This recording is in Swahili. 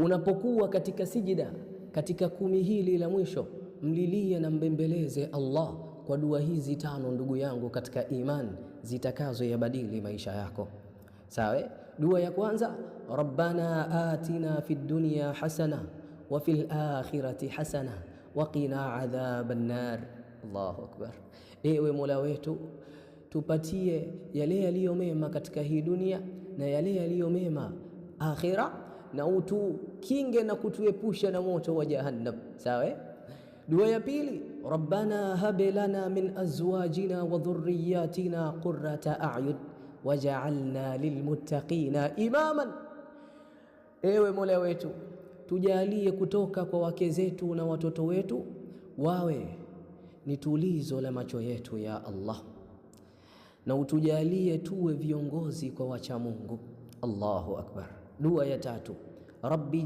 Unapokuwa katika sijida katika 10 hili la mwisho, mlilie na mbembeleze Allah kwa dua hizi 5, ndugu yangu katika iman, zitakazo yabadili maisha yako. Sawa? Dua ya kwanza, Rabbana atina fid dunya hasana wa fil akhirati hasana wa qina adhaban nar. Allahu akbar. Ewe Mola wetu, tupatie yale yaliyo mema katika hii dunia na yale yaliyo mema akhira, na utukinge na kutuepusha na moto wa jahannam. Sawa? Dua ya pili, Rabbana hab lana min azwajina wa dhurriyyatina qurrata a'yun waj'alna lilmuttaqina imaman. Ewe Mola wetu, tujalie kutoka kwa wake zetu na watoto wetu wawe ni tulizo la macho yetu ya Allah, na utujalie tuwe viongozi kwa wacha Mungu. Allahu akbar. Dua ya tatu, Rabbi